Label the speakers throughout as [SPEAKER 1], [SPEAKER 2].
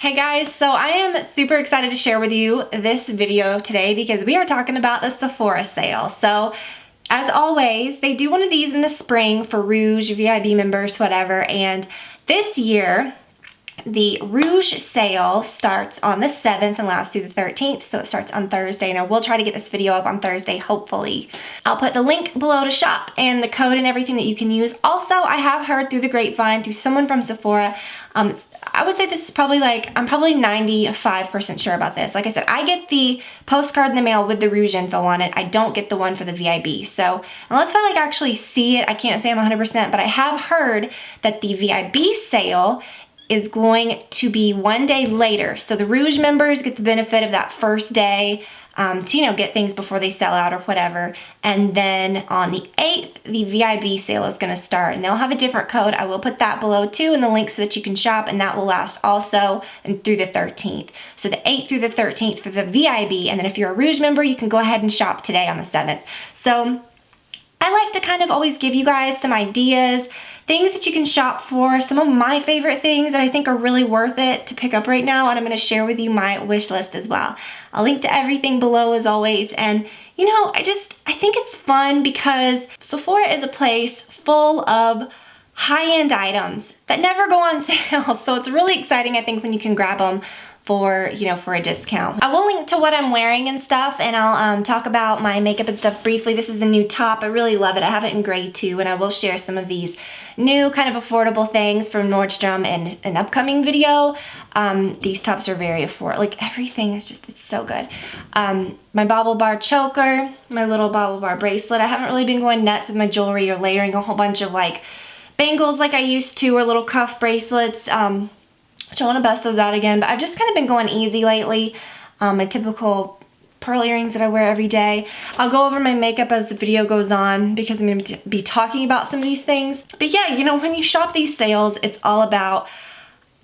[SPEAKER 1] Hey guys, so I am super excited to share with you this video today because we are talking about the Sephora sale. So as always, they do one of these in the spring for Rouge, VIB members, whatever, and this year the Rouge sale starts on the 7th and lasts through the 13th, so it starts on Thursday, and I will try to get this video up on Thursday, hopefully. I'll put the link below to shop and the code and everything that you can use. Also, I have heard through the grapevine, through someone from Sephora, I would say this is probably I'm probably 95% sure about this. Like I said, I get the postcard in the mail with the Rouge info on it. I don't get the one for the VIB. So unless I actually see it, I can't say I'm 100%, but I have heard that the VIB sale is going to be one day later. So the Rouge members get the benefit of that first day to, get things before they sell out or whatever. And then on the 8th, the VIB sale is gonna start, and they'll have a different code. I will put that below too in the link so that you can shop, and that will last also and through the 13th. So the 8th through the 13th for the VIB, and then if you're a Rouge member, you can go ahead and shop today on the 7th. So I like to kind of always give you guys some ideas, things that you can shop for, some of my favorite things that I think are really worth it to pick up right now, and I'm going to share with you my wish list as well. I'll link to everything below as always, and I think it's fun because Sephora is a place full of high-end items that never go on sale, so it's really exciting, I think, when you can grab them for a discount. I will link to what I'm wearing and stuff, and I'll talk about my makeup and stuff briefly. This is a new top. I really love it. I have it in gray too, and I will share some of these new kind of affordable things from Nordstrom in an upcoming video. These tops are very affordable. Like everything is it's so good. My bobble bar choker, my little bobble bar bracelet. I haven't really been going nuts with my jewelry or layering a whole bunch of bangles like I used to, or little cuff bracelets. Which I want to bust those out again, but I've just kind of been going easy lately. My typical pearl earrings that I wear every day. I'll go over my makeup as the video goes on because I'm going to be talking about some of these things. But yeah, when you shop these sales, it's all about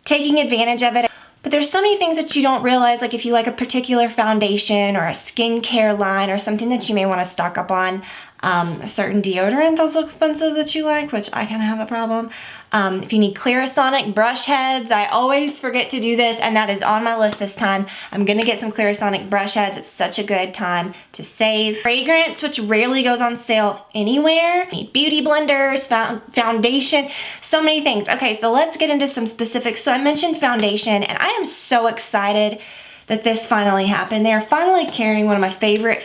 [SPEAKER 1] taking advantage of it. But there's so many things that you don't realize, like if you like a particular foundation or a skincare line or something that you may want to stock up on, a certain deodorant that's expensive that you like, which I kind of have a problem. If you need Clarisonic brush heads, I always forget to do this, and that is on my list this time. I'm gonna get some Clarisonic brush heads. It's such a good time to save. Fragrance, which rarely goes on sale anywhere. Need beauty blenders, foundation, so many things. Okay, so let's get into some specifics. So I mentioned foundation, and I am so excited that this finally happened. They are finally carrying one of my favorite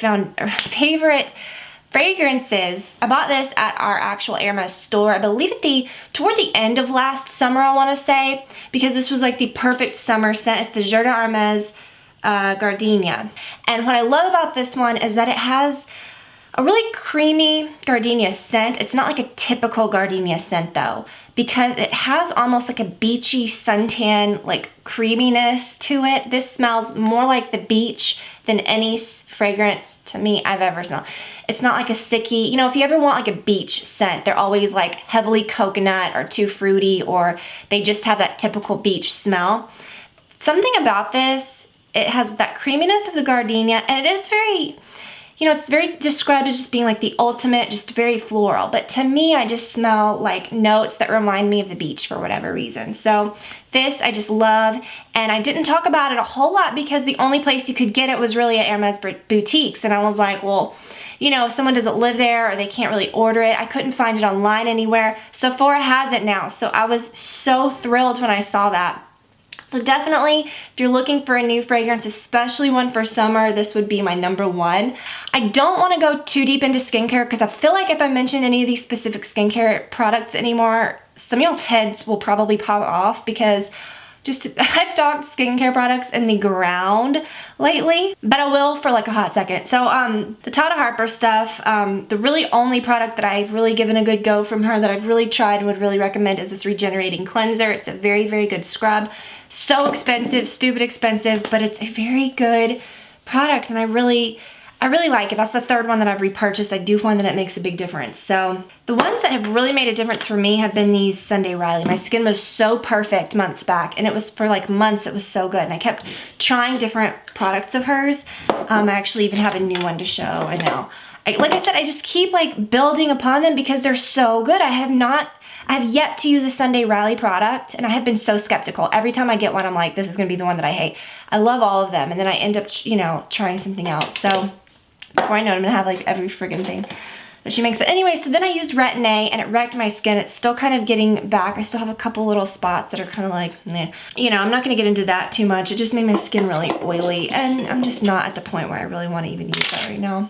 [SPEAKER 1] fragrances. I bought this at our actual Hermes store, I believe toward the end of last summer, I want to say, because this was like the perfect summer scent. It's the Jouer de Hermes Gardenia. And what I love about this one is that it has a really creamy gardenia scent. It's not like a typical gardenia scent though, because it has almost like a beachy suntan creaminess to it. This smells more like the beach than any fragrance to me I've ever smelled. It's not like a sicky, if you ever want a beach scent, they're always heavily coconut or too fruity, or they just have that typical beach smell. Something about this, it has that creaminess of the gardenia, and it is very, it's very described as just being the ultimate, just very floral. But to me, I just smell notes that remind me of the beach for whatever reason. So this I just love, and I didn't talk about it a whole lot because the only place you could get it was really at Hermes boutiques, and I was like, well, if someone doesn't live there or they can't really order it, I couldn't find it online anywhere. Sephora has it now, so I was so thrilled when I saw that. So definitely, if you're looking for a new fragrance, especially one for summer, this would be my #1. I don't want to go too deep into skincare because I feel like if I mention any of these specific skincare products anymore, some of y'all's heads will probably pop off because I've talked skincare products in the ground lately, but I will for a hot second. So the Tata Harper stuff, the really only product that I've really given a good go from her that I've really tried and would really recommend is this regenerating cleanser. It's a very, very good scrub. So expensive, stupid expensive, but it's a very good product, and I really like it. That's the third one that I've repurchased. I do find that it makes a big difference. So the ones that have really made a difference for me have been these Sunday Riley. My skin was so perfect months back, and it was for months, it was so good. And I kept trying different products of hers. I actually even have a new one to show, I know. Like I said, I just keep building upon them because they're so good. I have yet to use a Sunday Rally product, and I have been so skeptical. Every time I get one, I'm like, this is gonna be the one that I hate. I love all of them, and then I end up, you know, trying something else. So before I know it, I'm gonna have like every friggin' thing that she makes. But anyway, so then I used Retin-A and it wrecked my skin. It's still kind of getting back. I still have a couple little spots that are kind of like, meh. You know, I'm not gonna get into that too much. It just made my skin really oily, and I'm just not at the point where I really want to even use that right now.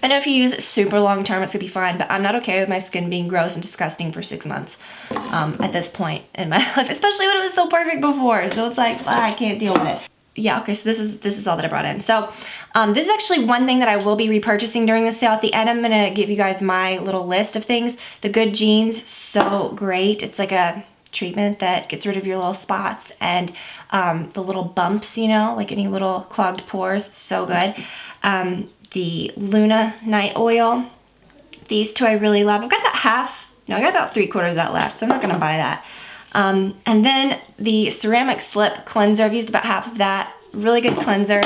[SPEAKER 1] I know if you use it super long term, it's gonna be fine, but I'm not okay with my skin being gross and disgusting for 6 months at this point in my life, especially when it was so perfect before. So it's like, I can't deal with it. Yeah, okay, so this is all that I brought in. So this is actually one thing that I will be repurchasing during the sale. At the end, I'm gonna give you guys my little list of things. The Good Genes, so great. It's like a treatment that gets rid of your little spots and the little bumps, you know, like any little clogged pores, so good. The Luna Night Oil, these two I really love. I've got about I got about 3/4 of that left, so I'm not gonna buy that. And then the Ceramic Slip Cleanser, I've used about half of that. Really good cleanser.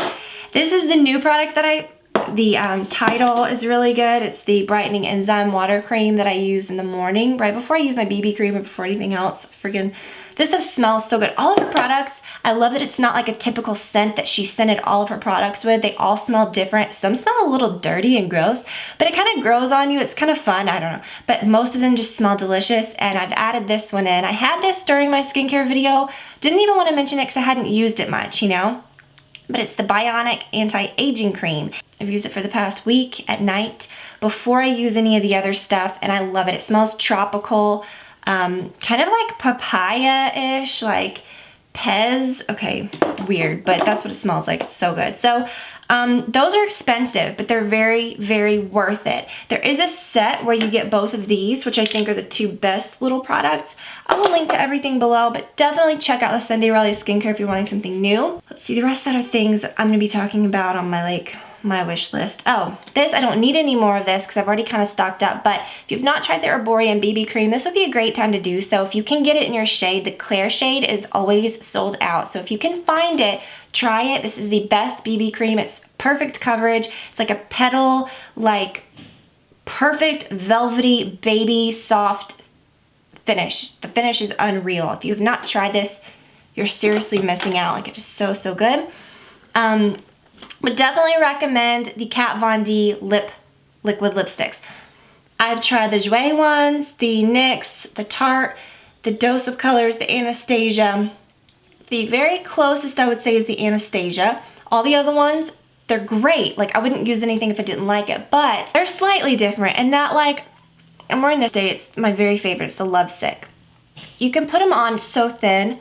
[SPEAKER 1] This is the new product that the title is really good. It's the Brightening Enzyme Water Cream that I use in the morning, right before I use my BB cream or before anything else. This stuff smells so good. All of her products, I love that it's not like a typical scent that she scented all of her products with. They all smell different. Some smell a little dirty and gross, but it kind of grows on you. It's kind of fun, I don't know. But most of them just smell delicious, and I've added this one in. I had this during my skincare video. Didn't even want to mention it because I hadn't used it much, you know? But it's the Bionic Anti-Aging Cream. I've used it for the past week at night before I use any of the other stuff, and I love it. It smells tropical, kind of like papaya-ish, like Pez. Okay, weird, but that's what it smells like. It's so good. So those are expensive, but they're very, very worth it. There is a set where you get both of these, which I think are the two best little products. I will link to everything below, but definitely check out the Sunday Rally Skincare if you're wanting something new. Let's see, the rest of that are things I'm gonna be talking about on my wish list. Oh, this, I don't need any more of this because I've already kind of stocked up, but if you've not tried the Herborian BB cream, this would be a great time to do so. If you can get it in your shade, the Claire shade is always sold out. So if you can find it, try it. This is the best BB cream. It's perfect coverage. It's like a petal, like perfect velvety, baby, soft finish. The finish is unreal. If you have not tried this, you're seriously missing out. Like, it is so, so good. Would definitely recommend the Kat Von D liquid lipsticks. I've tried the Jouer ones, the NYX, the Tarte, the Dose of Colors, the Anastasia. The very closest I would say is the Anastasia. All the other ones, they're great. Like, I wouldn't use anything if I didn't like it, but they're slightly different. And that, like, I'm wearing this today, it's my very favorite, it's the Lovesick. You can put them on so thin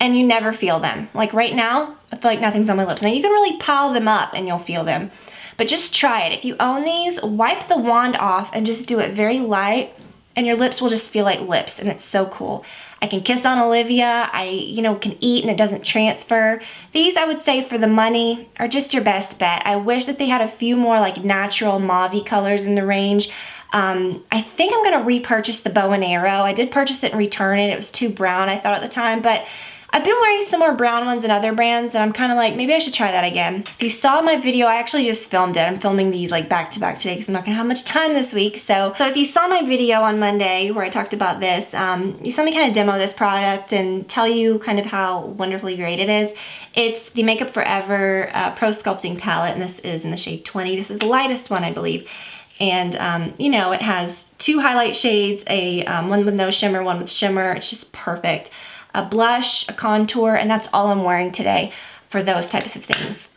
[SPEAKER 1] and you never feel them. Like right now, I feel like nothing's on my lips. Now you can really pile them up and you'll feel them, but just try it. If you own these, wipe the wand off and just do it very light and your lips will just feel like lips, and it's so cool. I can kiss on Olivia, I can eat and it doesn't transfer. These, I would say, for the money are just your best bet. I wish that they had a few more like natural mauve-y colors in the range. I think I'm gonna repurchase the Bow and Arrow. I did purchase it and return it. It was too brown, I thought at the time, but I've been wearing some more brown ones in other brands, and I'm kind of like, maybe I should try that again. If you saw my video, I actually just filmed it. I'm filming these like back to back today because I'm not gonna have much time this week. So if you saw my video on Monday where I talked about this, you saw me kind of demo this product and tell you kind of how wonderfully great it is. It's the Makeup Forever Pro Sculpting Palette, and this is in the shade 20. This is the lightest one, I believe. And it has two highlight shades, one with no shimmer, one with shimmer. It's just perfect. A blush, a contour, and that's all I'm wearing today for those types of things.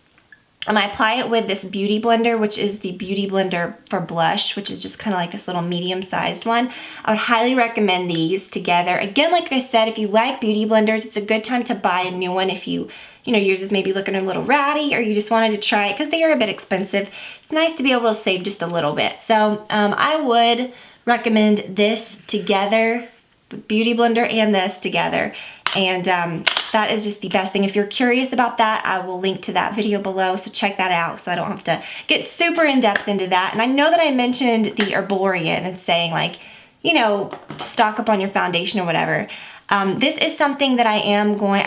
[SPEAKER 1] I apply it with this Beauty Blender, which is the Beauty Blender for blush, which is just kind of like this little medium-sized one. I would highly recommend these together. Again, like I said, if you like beauty blenders, it's a good time to buy a new one if yours is maybe looking a little ratty or you just wanted to try it because they are a bit expensive. It's nice to be able to save just a little bit. So I would recommend this together, Beauty Blender and this together, and that is just the best thing. If you're curious about that, I will link to that video below, so check that out so I don't have to get super in-depth into that. And I know that I mentioned the Herborian and saying like, stock up on your foundation or whatever. This is something that I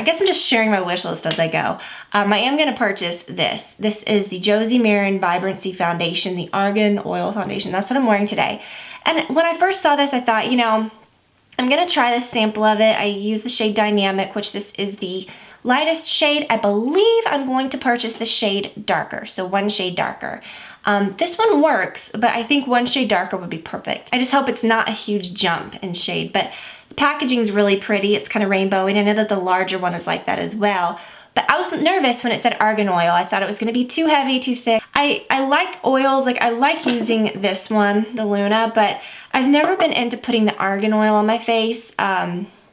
[SPEAKER 1] guess I'm just sharing my wish list as I go. I am going to purchase this. This is the Josie Maran Vibrancy Foundation, the Argan Oil Foundation. That's what I'm wearing today. And when I first saw this, I thought, I'm gonna try this sample of it. I use the shade Dynamic, which this is the lightest shade. I believe I'm going to purchase the shade Darker, so 1 shade darker. This one works, but I think 1 shade darker would be perfect. I just hope it's not a huge jump in shade, but the packaging is really pretty. It's kind of rainbowy, and I know that the larger one is like that as well. But I was nervous when it said argan oil. I thought it was gonna be too heavy, too thick. I like oils, like I like using this one, the Luna, but I've never been into putting the argan oil on my face.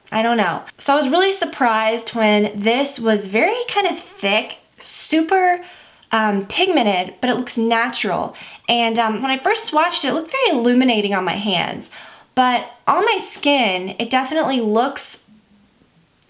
[SPEAKER 1] I don't know. So I was really surprised when this was very kind of thick, super pigmented, but it looks natural. And when I first swatched it, it looked very illuminating on my hands. But on my skin, it definitely looks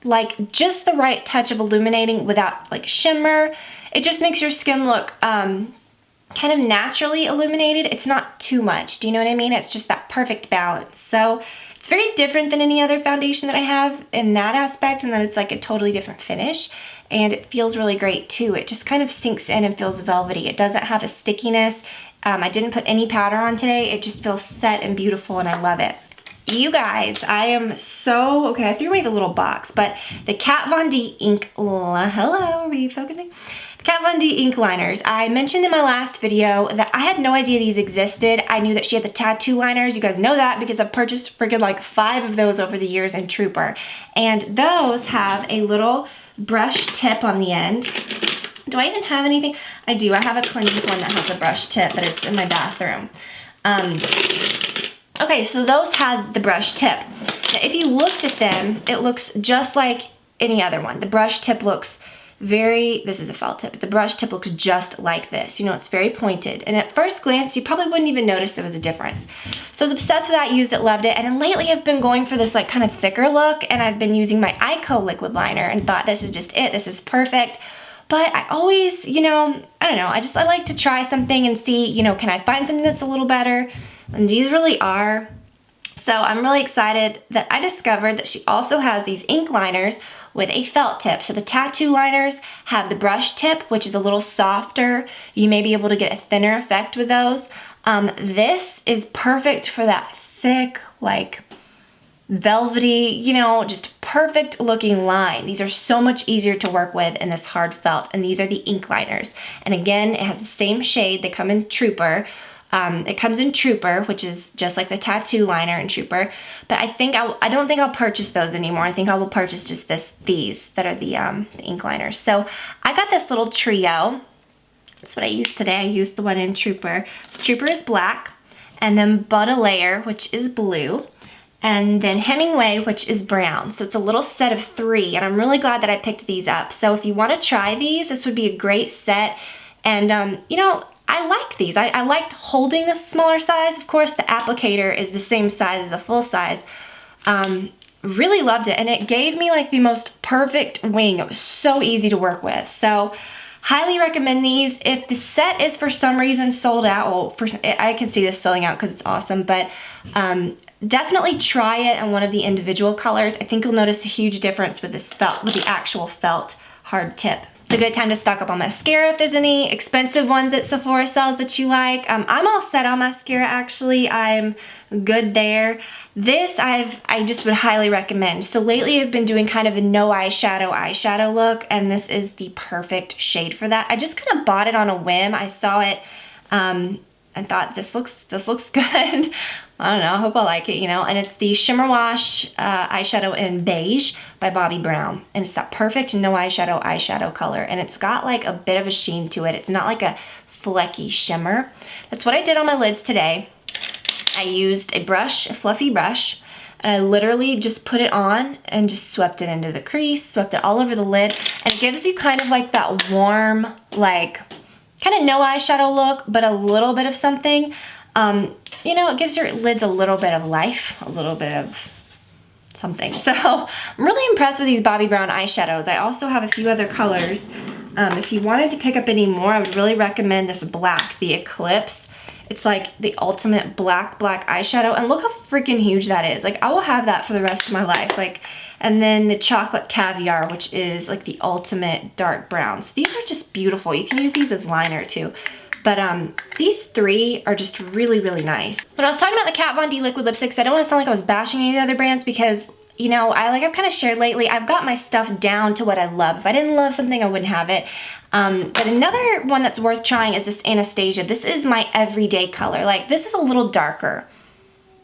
[SPEAKER 1] like just the right touch of illuminating without like shimmer. It just makes your skin look kind of naturally illuminated. It's not too much, do you know what I mean? It's just that perfect balance. So it's very different than any other foundation that I have in that aspect, and then it's like a totally different finish, and it feels really great too. It just kind of sinks in and feels velvety. It doesn't have a stickiness. I didn't put any powder on today. It just feels set and beautiful, and I love it. You guys, I am so, okay, I threw away the little box, but the Kat Von D ink, hello, are we focusing? Kat Von D ink liners. I mentioned in my last video that I had no idea these existed. I knew that she had the tattoo liners. You guys know that because I've purchased freaking like 5 of those over the years in Trooper. And those have a little brush tip on the end. Do I even have anything? I do. I have a Clinique one that has a brush tip, but it's in my bathroom. Okay, so those had the brush tip. Now, if you looked at them, it looks just like any other one. The brush tip looks this is a felt tip, but the brush tip looks just like this. You know, it's very pointed. And at first glance, you probably wouldn't even notice there was a difference. So I was obsessed with that, used it, loved it. And then lately I've been going for this like kind of thicker look, and I've been using my Ico liquid liner and thought this is just it, this is perfect. But I always, you know, I don't know, I like to try something and see, you know, can I find something that's a little better? And these really are. So I'm really excited that I discovered that she also has these ink liners with a felt tip. So the tattoo liners have the brush tip, which is a little softer. You may be able to get a thinner effect with those. This is perfect for that thick, like velvety, you know, just perfect looking line. These are so much easier to work with in this hard felt, and these are the ink liners. And again, it has the same shade. They come in Trooper. It comes in Trooper, which is just like the tattoo liner in Trooper. But I don't think I'll purchase those anymore. I think I will purchase just these that are the ink liners. So I got this little trio. That's what I used today. I used the one in Trooper. So Trooper is black, and then Baudelaire, which is blue, and then Hemingway, which is brown. So it's a little set of 3, and I'm really glad that I picked these up. So if you want to try these, this would be a great set. And you know, I like these. I liked holding this smaller size. Of course, the applicator is the same size as the full size. Really loved it, and it gave me like the most perfect wing. It was so easy to work with. So highly recommend these. If the set is for some reason sold out, well, I can see this selling out because it's awesome, but definitely try it on one of the individual colors. I think you'll notice a huge difference with this felt, with the actual felt hard tip. It's a good time to stock up on mascara if there's any expensive ones that Sephora sells that you like. I'm all set on mascara actually. I'm good there. This I just would highly recommend. So lately I've been doing kind of a no eyeshadow look, and this is the perfect shade for that. I just kind of bought it on a whim. I saw it and thought this looks good. I don't know, I hope I like it, you know. And it's the Shimmer Wash eyeshadow in Beige by Bobbi Brown. And it's that perfect no eyeshadow color. And it's got like a bit of a sheen to it. It's not like a flecky shimmer. That's what I did on my lids today. I used a brush, a fluffy brush, and I literally just put it on and just swept it into the crease, swept it all over the lid. And it gives you kind of like that warm, like, kind of no eyeshadow look, but a little bit of something. You know, it gives your lids a little bit of life, a little bit of something. So I'm really impressed with these Bobbi Brown eyeshadows. I also have a few other colors. If you wanted to pick up any more, I would really recommend this black, the Eclipse. It's like the ultimate black eyeshadow, and look how freaking huge that is. Like, I will have that for the rest of my life. Like, and then the Chocolate Caviar, which is like the ultimate dark brown. So these are just beautiful. You can use these as liner too. But these three are just really, really nice. When I was talking about the Kat Von D liquid lipsticks, I don't want to sound like I was bashing any of the other brands because, you know, I've kind of shared lately, I've got my stuff down to what I love. If I didn't love something, I wouldn't have it. But another one that's worth trying is this Anastasia. This is my everyday color. Like, this is a little darker.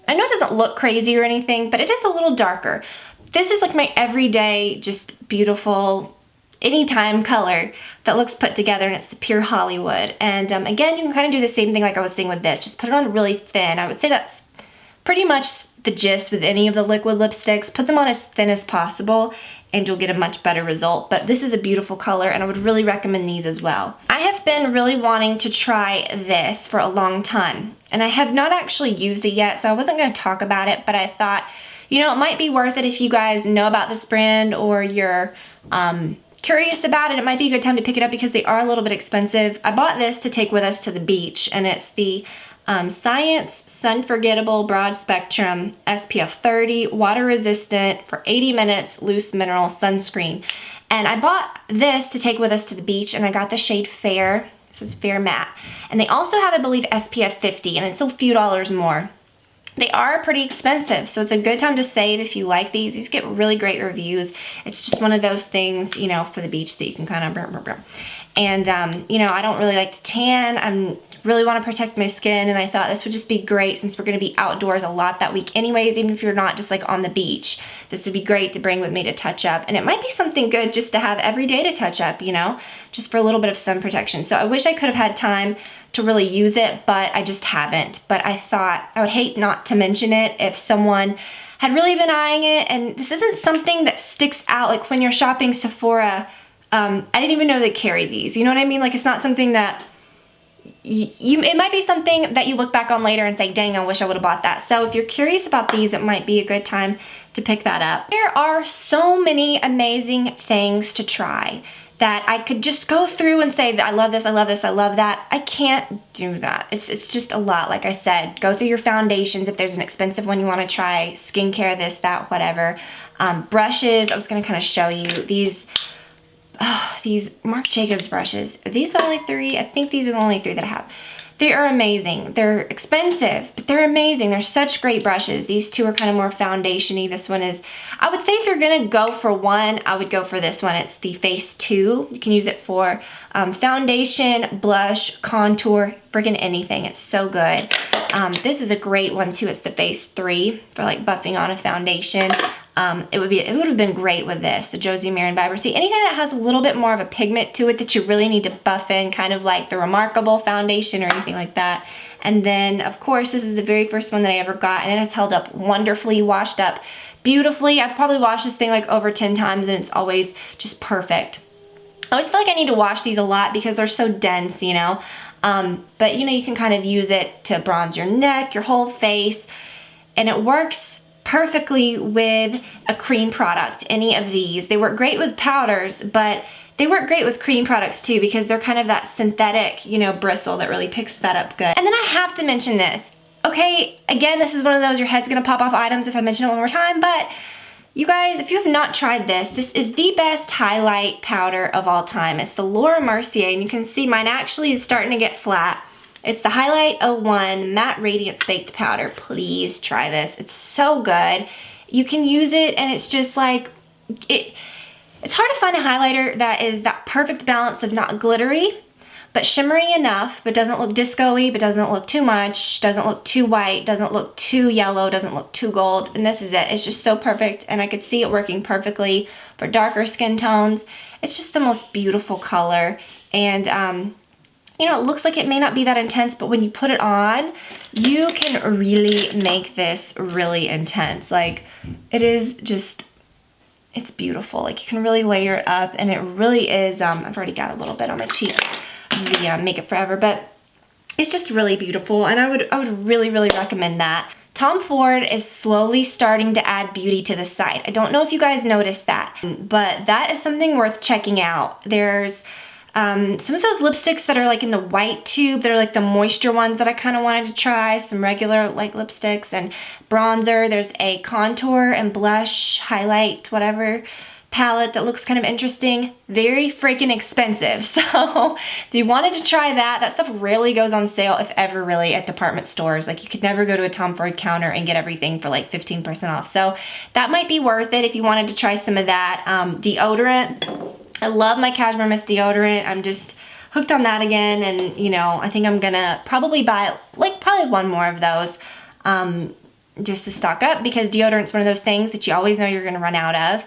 [SPEAKER 1] I know it doesn't look crazy or anything, but it is a little darker. This is like my everyday, just beautiful, anytime color that looks put together, and it's the Pure Hollywood. And again, you can kind of do the same thing like I was saying with this. Just put it on really thin. I would say that's pretty much the gist with any of the liquid lipsticks. Put them on as thin as possible and you'll get a much better result. But this is a beautiful color and I would really recommend these as well. I have been really wanting to try this for a long time and I have not actually used it yet, so I wasn't going to talk about it, but I thought, you know, it might be worth it if you guys know about this brand or you're curious about it. It might be a good time to pick it up because they are a little bit expensive. I bought this to take with us to the beach, and it's the Science Sun Forgettable Broad Spectrum SPF 30 water resistant for 80 minutes loose mineral sunscreen. And I bought this to take with us to the beach, and I got the shade Fair. This is Fair Matte. And they also have, I believe, SPF 50, and it's a few dollars more. They are pretty expensive, so it's a good time to save if you like these. These get really great reviews. It's just one of those things, you know, for the beach that you can kind of... And, you know, I don't really like to tan. I really want to protect my skin, and I thought this would just be great since we're going to be outdoors a lot that week anyways, even if you're not just like on the beach. This would be great to bring with me to touch up, and it might be something good just to have every day to touch up, you know, just for a little bit of sun protection. So I wish I could have had time to really use it, but I just haven't. But I thought I would hate not to mention it if someone had really been eyeing it, and this isn't something that sticks out. Like when you're shopping Sephora, I didn't even know they carried these. You know what I mean? Like it's not something that it might be something that you look back on later and say, dang, I wish I would have bought that. So if you're curious about these, it might be a good time to pick that up. There are so many amazing things to try that I could just go through and say that I love this, I love this, I love that. I can't do that. It's just a lot. Like I said, go through your foundations if there's an expensive one you want to try, skincare, this, that, whatever. Brushes, I was going to kind of show you these Marc Jacobs brushes. Are these the only three? I think these are the only three that I have. They are amazing. They're expensive, but they're amazing. They're such great brushes. These two are kind of more foundation-y. This one is, I would say if you're gonna go for one, I would go for this one. It's the Face 2. You can use it for foundation, blush, contour, freaking anything. It's so good. This is a great one too. It's the Face 3 for like buffing on a foundation. It would have been great with this, the Josie Maran Vibrancy. Anything that has a little bit more of a pigment to it that you really need to buff in, kind of like the Remarkable foundation or anything like that. And then, of course, this is the very first one that I ever got, and it has held up wonderfully, washed up beautifully. I've probably washed this thing like over 10 times, and it's always just perfect. I always feel like I need to wash these a lot because they're so dense, you know. But, you know, you can kind of use it to bronze your neck, your whole face, and it works perfectly with a cream product, any of these. They work great with powders, but they work great with cream products too because they're kind of that synthetic, you know, bristle that really picks that up good. And then I have to mention this. Okay, again, this is one of those your head's gonna pop off items if I mention it one more time, but you guys, if you have not tried this, this is the best highlight powder of all time. It's the Laura Mercier, and you can see mine actually is starting to get flat. It's the Highlight 01 Matte Radiance Baked Powder. Please try this. It's so good. You can use it and it's just like, it's hard to find a highlighter that is that perfect balance of not glittery, but shimmery enough, but doesn't look disco-y, but doesn't look too much, doesn't look too white, doesn't look too yellow, doesn't look too gold, and this is it. It's just so perfect, and I could see it working perfectly for darker skin tones. It's just the most beautiful color, and you know, it looks like it may not be that intense, but when you put it on, you can really make this really intense. Like, it is just, it's beautiful. Like, you can really layer it up, and it really is, I've already got a little bit on my cheek of the Makeup Forever, but it's just really beautiful, and I would really, really recommend that. Tom Ford is slowly starting to add beauty to the site. I don't know if you guys noticed that, but that is something worth checking out. There's some of those lipsticks that are like in the white tube, that are like the moisture ones that I kind of wanted to try, some regular like lipsticks and bronzer. There's a contour and blush highlight, whatever palette that looks kind of interesting. Very freaking expensive. So if you wanted to try that, that stuff rarely goes on sale, if ever really, at department stores. Like you could never go to a Tom Ford counter and get everything for like 15% off. So that might be worth it if you wanted to try some of that. Deodorant. I love my Cashmere Mist deodorant. I'm just hooked on that again, and you know, I think I'm gonna probably buy like probably one more of those just to stock up, because deodorant's one of those things that you always know you're gonna run out of.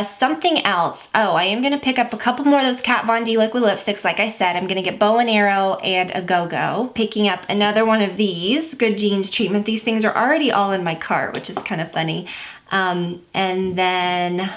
[SPEAKER 1] Something else, I am gonna pick up a couple more of those Kat Von D liquid lipsticks. Like I said, I'm gonna get Bow and Arrow and a Go-Go. Picking up another one of these Good Genes treatment. These things are already all in my cart, which is kind of funny. And then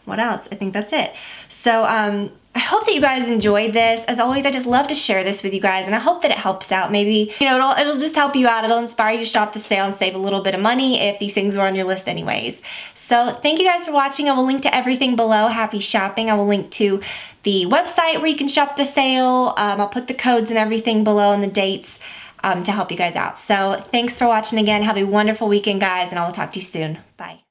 [SPEAKER 1] what else? I think that's it. So I hope that you guys enjoyed this. As always, I just love to share this with you guys, and I hope that it helps out. Maybe, you know, it'll just help you out. It'll inspire you to shop the sale and save a little bit of money if these things were on your list anyways. So thank you guys for watching. I will link to everything below. Happy shopping. I will link to the website where you can shop the sale. I'll put the codes and everything below and the dates to help you guys out. So thanks for watching again. Have a wonderful weekend, guys, and I will talk to you soon. Bye.